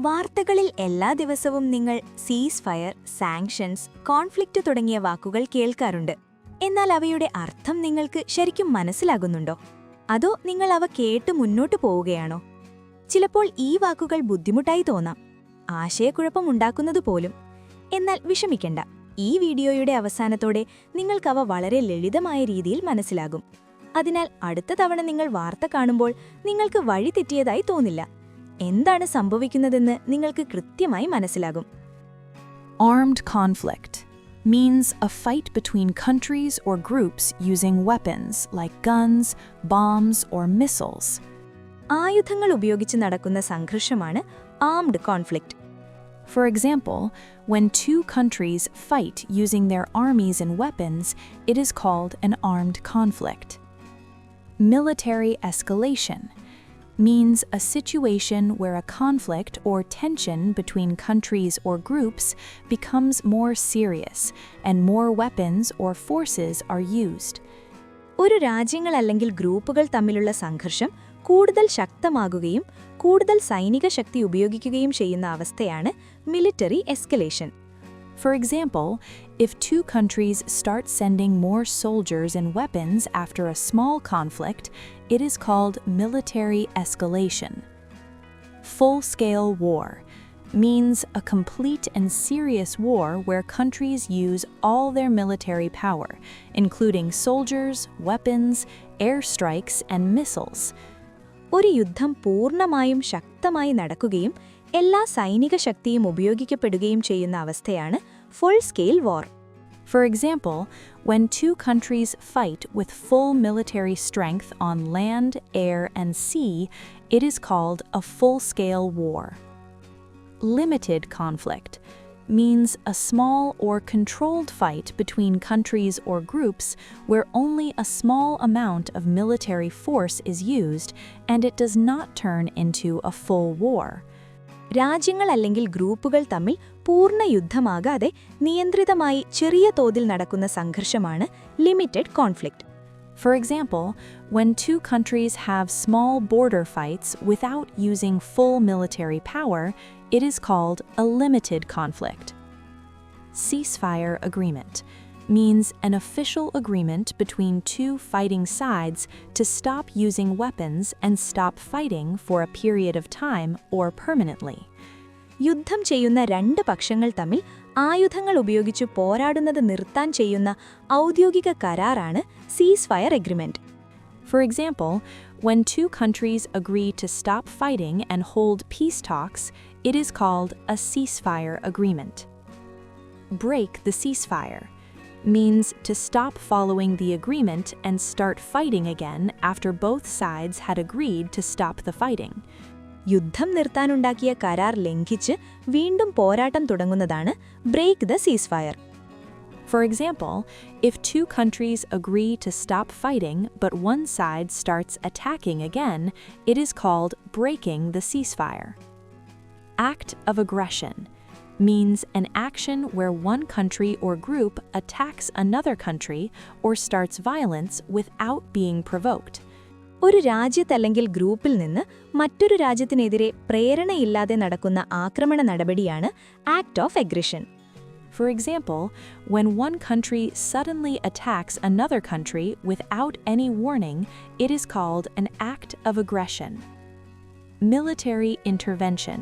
വാർത്തകളിൽ എല്ലാ ദിവസവും നിങ്ങൾ സീസ് ഫയർ, സാങ്ഷൻസ്, കോൺഫ്ലിക്റ്റ് തുടങ്ങിയ വാക്കുകൾ കേൾക്കാറുണ്ട്. എന്നാൽ അവയുടെ അർത്ഥം നിങ്ങൾക്ക് ശരിക്കും മനസ്സിലാകുന്നുണ്ടോ? അതോ നിങ്ങൾ അവ കേട്ട് മുന്നോട്ടു പോവുകയാണോ? ചിലപ്പോൾ ഈ വാക്കുകൾ ബുദ്ധിമുട്ടായി തോന്നാം, ആശയക്കുഴപ്പമുണ്ടാക്കുന്നതുപോലും. എന്നാൽ വിഷമിക്കണ്ട, ഈ വീഡിയോയുടെ അവസാനത്തോടെ നിങ്ങൾക്കവ വളരെ ലളിതമായ രീതിയിൽ മനസ്സിലാകും. അതിനാൽ അടുത്ത തവണ നിങ്ങൾ വാർത്ത കാണുമ്പോൾ നിങ്ങൾക്ക് വഴി തെറ്റിയതായി തോന്നില്ല. എന്താണ് സംഭവിക്കുന്നതെന്ന് നിങ്ങൾക്ക് കൃത്യമായി മനസ്സിലാകും. Armed conflict means a fight between countries or groups using weapons like guns, bombs, or missiles. ആയുധങ്ങൾ ഉപയോഗിച്ച് നടക്കുന്ന സംഘർഷമാണ് armed conflict. For example, when two countries fight using their armies and weapons, it is called an armed conflict. Military escalation means a situation where a conflict or tension between countries or groups becomes more serious and more weapons or forces are used. ഒരു രാജ്യങ്ങൾ അല്ലെങ്കിൽ ഗ്രൂപ്പുകൾ തമ്മിലുള്ള സംഘർഷം കൂടുതൽ ശക്തമാകുകയും കൂടുതൽ സൈനിക ശക്തി ഉപയോഗിക്കുകയും ചെയ്യുന്ന അവസ്ഥയാണ് military escalation. For example, if two countries start sending more soldiers and weapons after a small conflict, it is called military escalation. Full-scale war means a complete and serious war where countries use all their military power, including soldiers, weapons, airstrikes, and missiles. ഒരു യുദ്ധം പൂർണ്ണമായും ശക്തമായി നടക്കുകയും എല്ലാ സൈനിക ശക്തിയും ഉപയോഗിക്കപ്പെടുകയും ചെയ്യുന്ന അവസ്ഥയാണ് full scale war. For example, when two countries fight with full military strength on land, air, and sea, it is called a full-scale war. Limited conflict means a small or controlled fight between countries or groups where only a small amount of military force is used and it does not turn into a full war. രാജ്യങ്ങൾ അല്ലെങ്കിൽ ഗ്രൂപ്പുകൾ തമ്മിൽ പൂർണ്ണ യുദ്ധമാകാതെ നിയന്ത്രിതമായി ചെറിയ തോതിൽ നടക്കുന്ന സംഘർഷമാണ് limited conflict. For example, when two countries have small border fights without using full military power, it is called a limited conflict. Ceasefire agreement means an official agreement between two fighting sides to stop using weapons and stop fighting for a period of time or permanently. യുദ്ധം ചെയ്യുന്ന രണ്ട് പക്ഷങ്ങൾ തമ്മിൽ ആയുധങ്ങൾ ഉപയോഗിച്ച് പോരാടുന്നത് നിർത്താൻ ചെയ്യുന്ന ഔദ്യോഗിക കരാറാണ് ceasefire agreement. For example, when two countries agree to stop fighting and hold peace talks, it is called a ceasefire agreement. Break the ceasefire means to stop following the agreement and start fighting again after both sides had agreed to stop the fighting. യുദ്ധം നിർത്താനുണ്ടാക്കിയ കരാർ ലംഘിച്ച് വീണ്ടും പോരാട്ടം തുടങ്ങുന്നതാണ് break the ceasefire. For example, if two countries agree to stop fighting but one side starts attacking again, it is called breaking the ceasefire. Act of aggression means an action where one country or group attacks another country or starts violence without being provoked. ഒരു രാജ്യത്തല്ലെങ്കിൽ ഗ്രൂപ്പിൽ നിന്ന് മറ്റൊരു രാജ്യത്തിനെതിരെ പ്രേരണയില്ലാതെ നടക്കുന്ന ആക്രമണ നടപടിയാണ് act of aggression. For example, when one country suddenly attacks another country without any warning, it is called an act of aggression. Military intervention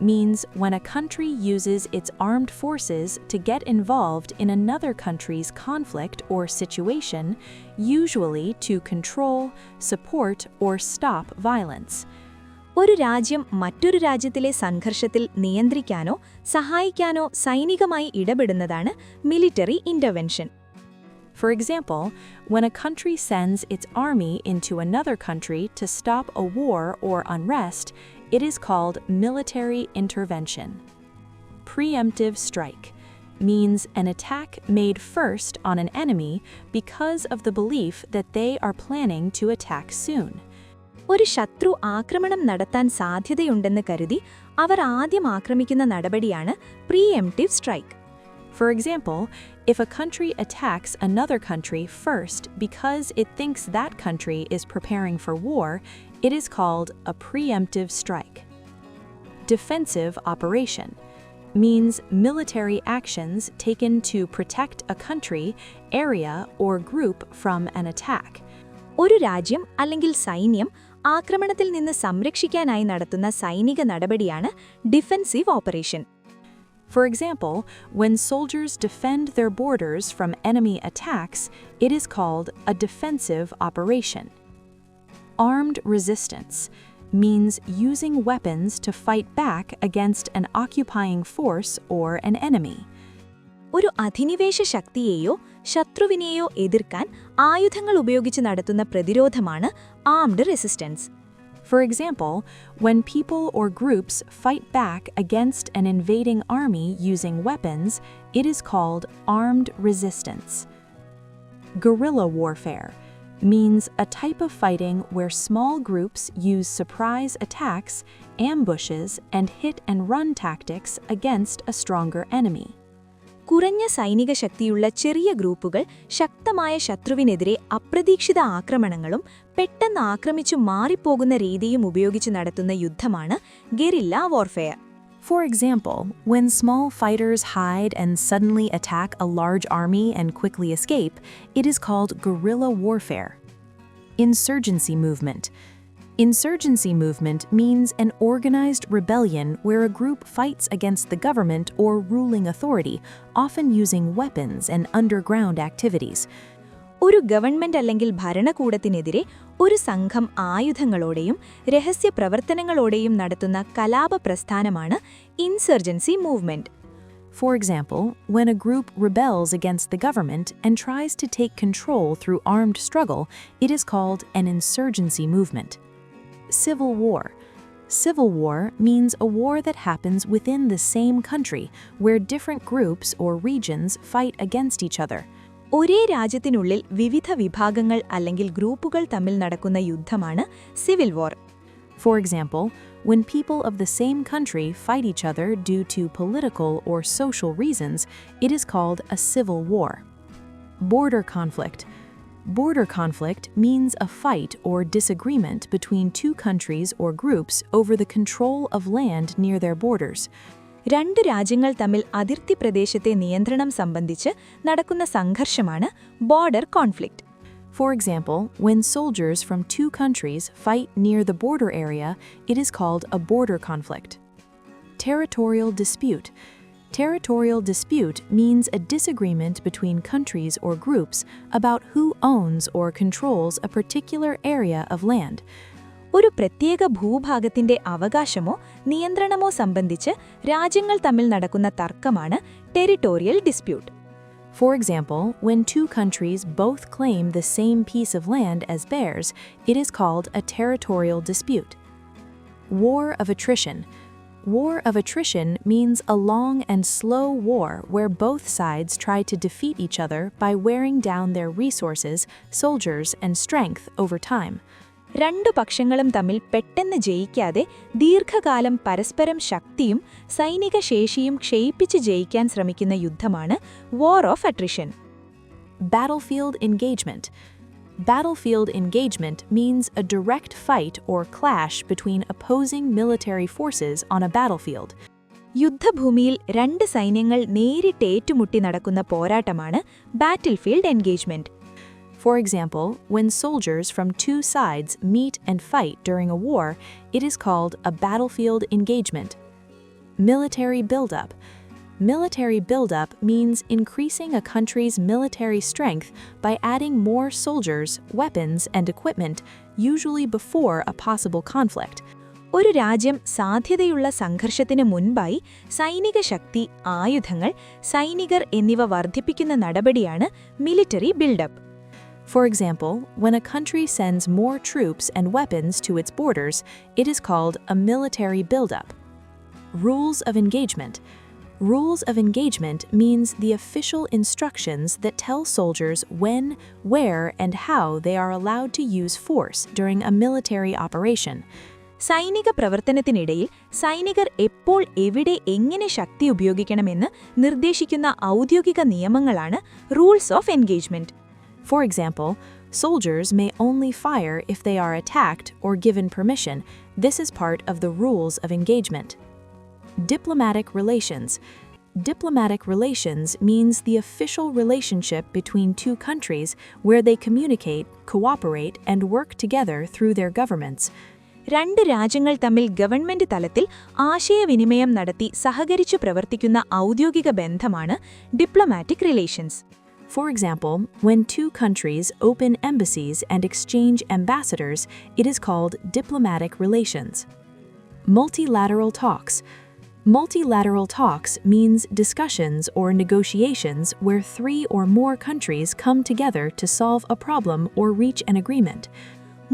means when a country uses its armed forces to get involved in another country's conflict or situation, usually to control, support, or stop violence. ഒരു രാജ്യം മറ്റൊരു രാജ്യത്തിലെ സംഘർഷത്തിൽ നിയന്ത്രിക്കാനോ സഹായിക്കാനോ സൈനികമായി ഇടപെടുന്നതാണ് military intervention. For example, when a country sends its army into another country to stop a war or unrest, it is called military intervention. Preemptive strike means an attack made first on an enemy because of the belief that they are planning to attack soon. ഒരു ശത്രു ആക്രമണം നടത്താൻ സാധ്യതയുണ്ടെന്ന് കരുതി അവർ ആദ്യം ആക്രമിക്കുന്ന നടപടിയാണ് pre-emptive strike. For example, if a country attacks another country first because it thinks that country is preparing for war, it is called a preemptive strike. Defensive operation means military actions taken to protect a country, area, or group from an attack. ഒരു രാജ്യം അല്ലെങ്കിൽ സൈന്യം ആക്രമണത്തിൽ നിന്ന് സംരക്ഷിക്കാനായി നടത്തുന്ന സൈനിക നടപടിയാണ് defensive operation. For example, when soldiers defend their borders from enemy attacks, it is called a defensive operation. Armed resistance means using weapons to fight back against an occupying force or an enemy. ഒരു അധിനിവേശ ശക്തിയെയോ ശത്രുവിനെയോ എതിർക്കാൻ ആയുധങ്ങൾ ഉപയോഗിച്ച് നടത്തുന്ന പ്രതിരോധമാണ് armed resistance. For example, when people or groups fight back against an invading army using weapons, it is called armed resistance. Guerrilla warfare means a type of fighting where small groups use surprise attacks, ambushes, and hit-and-run tactics against a stronger enemy. കുറഞ്ഞ സൈനിക ശക്തിയുള്ള ചെറിയ ഗ്രൂപ്പുകൾ ശക്തമായ ശത്രുവിനെതിരെ അപ്രതീക്ഷിത ആക്രമണങ്ങളും പെട്ടെന്ന് ആക്രമിച്ചു മാറിപ്പോകുന്ന രീതിയും ഉപയോഗിച്ച് നടത്തുന്ന യുദ്ധമാണ് ഗെറില്ല warfare. For example, when small fighters hide and suddenly attack a large army and quickly escape, it is called guerrilla warfare. Insurgency movement. Insurgency movement means an organized rebellion where a group fights against the government or ruling authority, often using weapons and underground activities. ഒരു government അല്ലെങ്കിൽ ഭരണകൂടത്തിനെതിരെ ഒരു സംഘം ആയുധങ്ങളോടെയും രഹസ്യ പ്രവർത്തനങ്ങളോടെയും നടത്തുന്ന കലാപ പ്രസ്ഥാനമാണ് insurgency movement. For example, when a group rebels against the government and tries to take control through armed struggle, it is called an insurgency movement. Civil war. Civil war means a war that happens within the same country, where different groups or regions fight against each other. ഒരേ രാജ്യത്തിനുള്ളിൽ വിവിധ വിഭാഗങ്ങൾ അല്ലെങ്കിൽ ഗ്രൂപ്പുകൾ തമ്മിൽ നടക്കുന്ന യുദ്ധമാണ് civil war. For example, when people of the same country fight each other due to political or social reasons, it is called a civil war. Border conflict. Border conflict means a fight or disagreement between two countries or groups over the control of land near their borders. രണ്ട് രാജ്യങ്ങൾ തമ്മിൽ അതിർത്തി പ്രദേശത്തെ നിയന്ത്രണം സംബന്ധിച്ച് നടക്കുന്ന സംഘർഷമാണ് border conflict. For example, when soldiers from two countries fight near the border area, it is called a border conflict. Territorial dispute. Territorial dispute means a disagreement between countries or groups about who owns or controls a particular area of land. ഒരു പ്രത്യേക ഭൂഭാഗത്തിന്റെ അവകാശമോ നിയന്ത്രണമോ സംബന്ധിച്ച് രാജ്യങ്ങൾ തമ്മിൽ നടക്കുന്ന തർക്കമാണ് territorial dispute. For example, when two countries both claim the same piece of land as theirs, it is called a territorial dispute. War of attrition. War of attrition means a long and slow war where both sides try to defeat each other by wearing down their resources, soldiers, and strength over time. രണ്ടു പക്ഷങ്ങളും തമ്മിൽ പെട്ടെന്ന് ജയിക്കാതെ ദീർഘകാലം പരസ്പരം ശക്തിയും സൈനിക ശേഷിയും ക്ഷയിപ്പിച്ച് ജയിക്കാൻ ശ്രമിക്കുന്ന യുദ്ധമാണ് war of attrition. Battlefield engagement. Battlefield engagement means a direct fight or clash between opposing military forces on a battlefield. യുദ്ധഭൂമിയിൽ രണ്ട് സൈന്യങ്ങൾ നേരിട്ട് ഏറ്റുമുട്ടി നടക്കുന്ന പോരാട്ടമാണ് battlefield engagement. For example, when soldiers from two sides meet and fight during a war, it is called a battlefield engagement. Military buildup. Military buildup means increasing a country's military strength by adding more soldiers, weapons, and equipment, usually before a possible conflict. ഒരു രാജ്യം സാധ്യതയുള്ള സംഘർഷത്തിന് മുൻപായി സൈനിക ശക്തി, ആയുധങ്ങൾ, സൈനികർ എന്നിവ വർദ്ധിപ്പിക്കുന്ന നടപടിയാണ് military buildup. For example, when a country sends more troops and weapons to its borders, it is called a military buildup. Rules of engagement. Rules of engagement means the official instructions that tell soldiers when, where, and how they are allowed to use force during a military operation. സൈനിക പ്രവർത്തനത്തിനിടയിൽ സൈനികർ എപ്പോൾ എവിടെ എങ്ങനെ ശക്തി ഉപയോഗിക്കണമെന്ന് നിർദ്ദേശിക്കുന്ന ഔദ്യോഗിക നിയമങ്ങളാണ് rules of engagement. For example, soldiers may only fire if they are attacked or given permission. This is part of the rules of engagement. Diplomatic relations. Diplomatic relations means the official relationship between two countries where they communicate, cooperate, and work together through their governments. രണ്ട് രാജ്യങ്ങൾ തമ്മിൽ government തലത്തിൽ ആശയവിനിമയം നടത്തി സഹകരിച്ചു പ്രവർത്തിക്കുന്ന ഔദ്യോഗിക ബന്ധമാണ് diplomatic relations. For example, when two countries open embassies and exchange ambassadors, it is called diplomatic relations. Multilateral talks. Multilateral talks means discussions or negotiations where 3 or more countries come together to solve a problem or reach an agreement.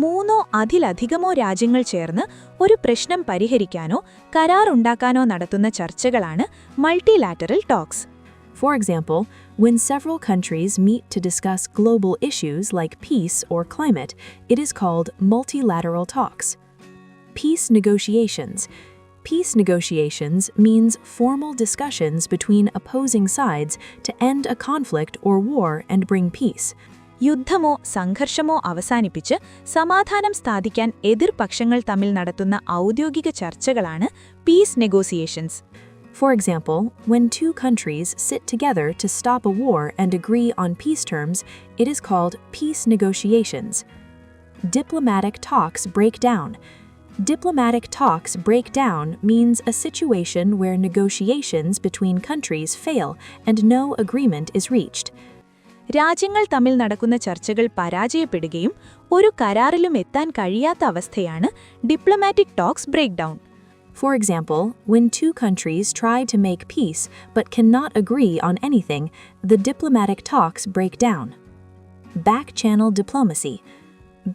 മൂന്നോ അതിലധികമോ രാജ്യങ്ങൾ ചേർന്ന് ഒരു പ്രശ്നം പരിഹരിക്കാനോ കരാറുണ്ടാക്കാനോ നടത്തുന്ന ചർച്ചകളാണ് multilateral talks. For example, when several countries meet to discuss global issues like peace or climate, it is called multilateral talks. Peace negotiations. Peace negotiations means formal discussions between opposing sides to end a conflict or war and bring peace. യുദ്ധമോ സംഘർഷമോ അവസാനിപ്പിച്ച് സമാധാനം സ്ഥാപിക്കാൻ എതിർപക്ഷങ്ങൾ തമ്മിൽ നടത്തുന്ന ഔദ്യോഗിക ചർച്ചകളാണ് peace negotiations. For example, when two countries sit together to stop a war and agree on peace terms, it is called peace negotiations. Diplomatic talks break down. Diplomatic talks break down means a situation where negotiations between countries fail and no agreement is reached. രാജ്യങ്ങൾ തമ്മിൽ നടക്കുന്ന ചർച്ചകൾ പരാജയപ്പെടുകയും ഒരു കരാറിലും എത്താൻ കഴിയാത്ത അവസ്ഥയാണ് diplomatic talks break down. For example, when two countries try to make peace but cannot agree on anything, the diplomatic talks break down. Back-channel diplomacy.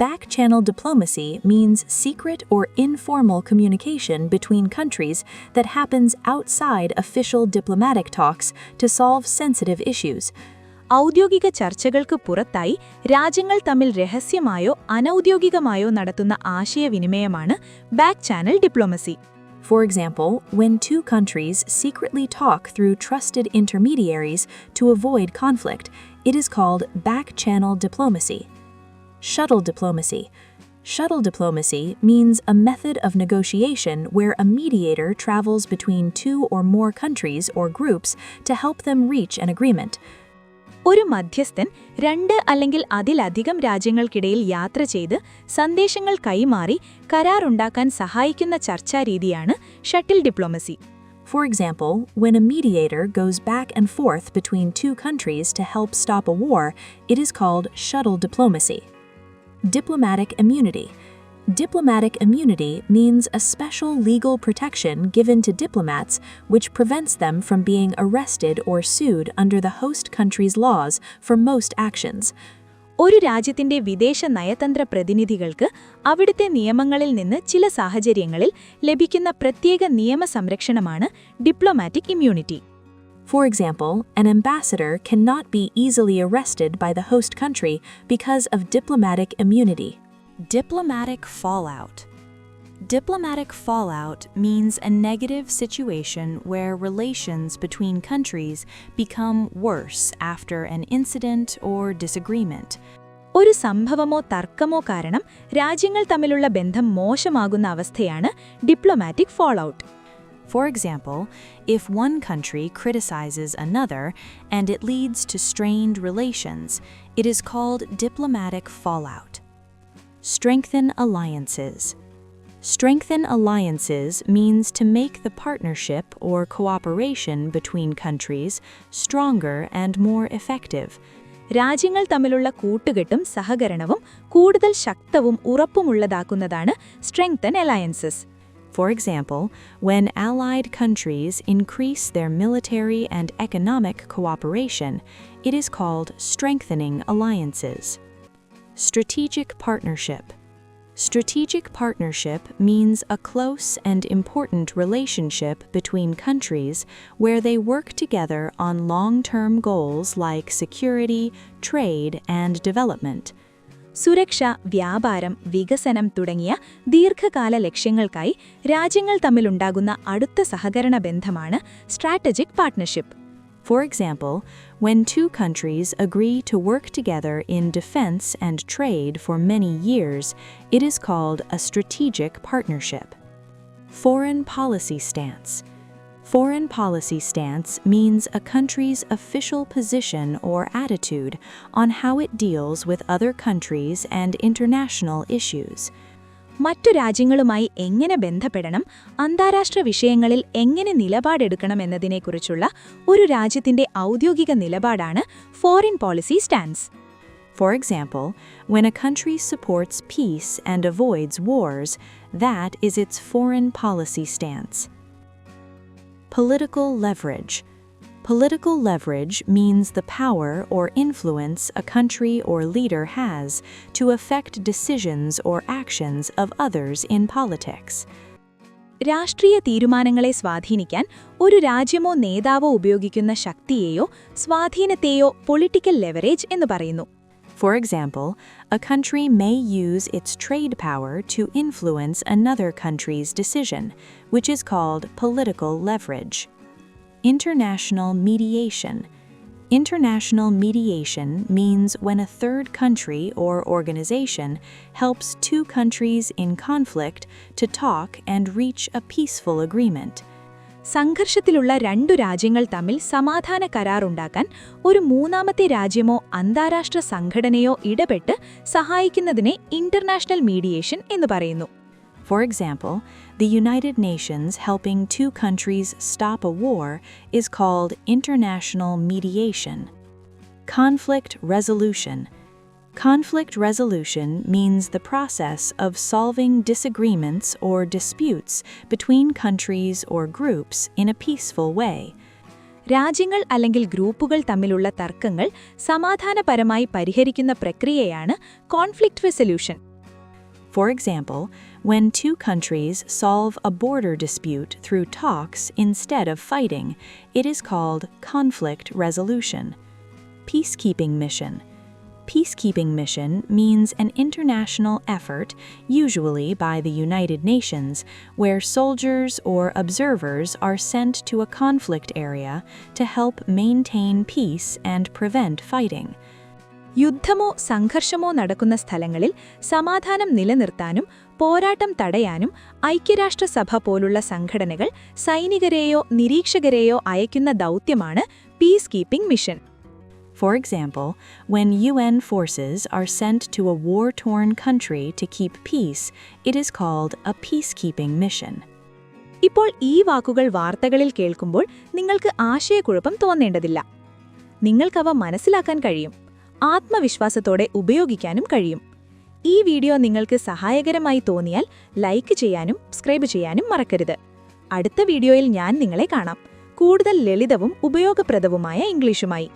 Back-channel diplomacy means secret or informal communication between countries that happens outside official diplomatic talks to solve sensitive issues. ഔദ്യോഗിക ചർച്ചകൾക്ക് പുറത്തായി രാജ്യങ്ങൾ തമ്മിൽ രഹസ്യമായോ അനൗദ്യോഗികമായോ നടത്തുന്ന ആശയവിനിമയമാണ് back channel diplomacy. For example, when two countries secretly talk through trusted intermediaries to avoid conflict, it is called back-channel diplomacy. Shuttle diplomacy. Shuttle diplomacy means a method of negotiation where a mediator travels between 2 or more countries or groups to help them reach an agreement. ഒരു മധ്യസ്ഥൻ 2 അല്ലെങ്കിൽ അതിലധികം രാജ്യങ്ങൾക്കിടയിൽ യാത്ര ചെയ്ത് സന്ദേശങ്ങൾ കൈമാറി കരാറുണ്ടാക്കാൻ സഹായിക്കുന്ന ചർച്ചാരീതിയാണ് shuttle diplomacy. For example, when a mediator goes back and forth between 2 countries to help stop a war, it is called shuttle diplomacy. Diplomatic immunity. Diplomatic immunity means a special legal protection given to diplomats which prevents them from being arrested or sued under the host country's laws for most actions. ഒരു രാജ്യത്തിന്റെ വിദേശ നയതന്ത്ര പ്രതിനിധികൾക്ക് അവിടുത്തെ നിയമങ്ങളിൽ നിന്ന് ചില സാഹചര്യങ്ങളിൽ ലഭിക്കുന്ന പ്രത്യേക നിയമ സംരക്ഷണമാണ് diplomatic immunity. For example, an ambassador cannot be easily arrested by the host country because of diplomatic immunity. Diplomatic fallout. Diplomatic fallout means a negative situation where relations between countries become worse after an incident or disagreement. ഒരു സംഭവമോ തർക്കമോ കാരണം രാജ്യങ്ങൾ തമ്മിലുള്ള ബന്ധം മോശമാകുന്ന അവസ്ഥയാണ് diplomatic fallout. For example, if one country criticizes another and it leads to strained relations, it is called diplomatic fallout. Strengthen alliances. Strengthen alliances means to make the partnership or cooperation between countries stronger and more effective. രാജ്യങ്ങൾ തമ്മിലുള്ള കൂട്ടുകെട്ടും സഹകരണവും കൂടുതൽ ശക്തവും ഉറപ്പുമുള്ളതാക്കുന്നതാണ് strengthen alliances. For example, when allied countries increase their military and economic cooperation, it is called strengthening alliances. Strategic partnership. Strategic partnership means a close and important relationship between countries where they work together on long-term goals like security, trade, and development. സുരക്ഷ, വ്യാപാരം, വികസനം തുടങ്ങിയ ദീർഘകാല ലക്ഷ്യങ്ങൾക്കായി രാജ്യങ്ങൾ തമ്മിലുണ്ടാകുന്ന അടുത്ത സഹകരണ ബന്ധമാണ് strategic partnership. For example, when 2 countries agree to work together in defense and trade for many years, it is called a strategic partnership. Foreign policy stance. Foreign policy stance means a country's official position or attitude on how it deals with other countries and international issues. മറ്റു രാജ്യങ്ങളുമായി എങ്ങനെ ബന്ധപ്പെടണം, അന്താരാഷ്ട്ര വിഷയങ്ങളിൽ എങ്ങനെ നിലപാടെടുക്കണം എന്നതിനെക്കുറിച്ചുള്ള ഒരു രാജ്യത്തിന്റെ ഔദ്യോഗിക നിലപാടാണ് foreign policy stance. For example, when a country supports peace and avoids wars, that is its foreign policy stance. Political leverage. Political leverage means the power or influence a country or leader has to affect decisions or actions of others in politics. രാഷ്ട്രീയ തീരുമാനങ്ങളെ സ്വാധീനിക്കാൻ ഒരു രാജ്യമോ നേതാവോ ഉപയോഗിക്കുന്ന ശക്തിയെയോ സ്വാധീനത്തെയോ political leverage എന്ന് പറയുന്നു. For example, a country may use its trade power to influence another country's decision, which is called political leverage. International mediation. International mediation means when a third country or organization helps two countries in conflict to talk and reach a peaceful agreement. സംഘർഷത്തിലുള്ള രണ്ടു രാജ്യങ്ങൾ തമ്മിൽ സമാധാന കരാറുണ്ടാക്കാൻ ഒരു മൂന്നാമത്തെ രാജ്യമോ അന്താരാഷ്ട്ര സംഘടനയോ ഇടപെട്ട് സഹായിക്കുന്നതിനെ international mediation എന്ന് പറയുന്നു. For example, the United Nations helping two countries stop a war is called international mediation. Conflict resolution. Conflict resolution means the process of solving disagreements or disputes between countries or groups in a peaceful way. രാജ്യങ്ങൾ അല്ലെങ്കിൽ ഗ്രൂപ്പുകൾ തമ്മിലുള്ള തർക്കങ്ങൾ സമാധാനപരമായി പരിഹരിക്കുന്ന പ്രക്രിയയാണ് conflict resolution. For example, when two countries solve a border dispute through talks instead of fighting, it is called conflict resolution. Peacekeeping mission. Peacekeeping mission means an international effort, usually by the United Nations, where soldiers or observers are sent to a conflict area to help maintain peace and prevent fighting. യുദ്ധമോ സംഘർഷമോ നടക്കുന്ന സ്ഥലങ്ങളിൽ സമാധാനം നിലനിർത്താനും പോരാട്ടം തടയാനും ഐക്യരാഷ്ട്രസഭ പോലുള്ള സംഘടനകൾ സൈനികരെയോ നിരീക്ഷകരെയോ അയക്കുന്ന ദൗത്യമാണ് peace keeping mission. For example, when UN forces are sent to a war-torn country to keep peace, it is called a peacekeeping mission. ഇപ്പോൾ ഈ വാക്കുകൾ വാർത്തകളിൽ കേൾക്കുമ്പോൾ നിങ്ങൾക്ക് ആശയക്കുഴപ്പം തോന്നേണ്ടതില്ല. നിങ്ങൾക്കവ മനസ്സിലാക്കാൻ കഴിയും, ആത്മവിശ്വാസത്തോടെ ഉപയോഗിക്കാനും കഴിയും. ഈ വീഡിയോ നിങ്ങൾക്ക് സഹായകരമായി തോന്നിയാൽ ലൈക്ക് ചെയ്യാനും സബ്സ്ക്രൈബ് ചെയ്യാനും മറക്കരുത്. അടുത്ത വീഡിയോയിൽ ഞാൻ നിങ്ങളെ കാണാം, കൂടുതൽ ലളിതവും ഉപയോഗപ്രദവുമായ ഇംഗ്ലീഷുമായി.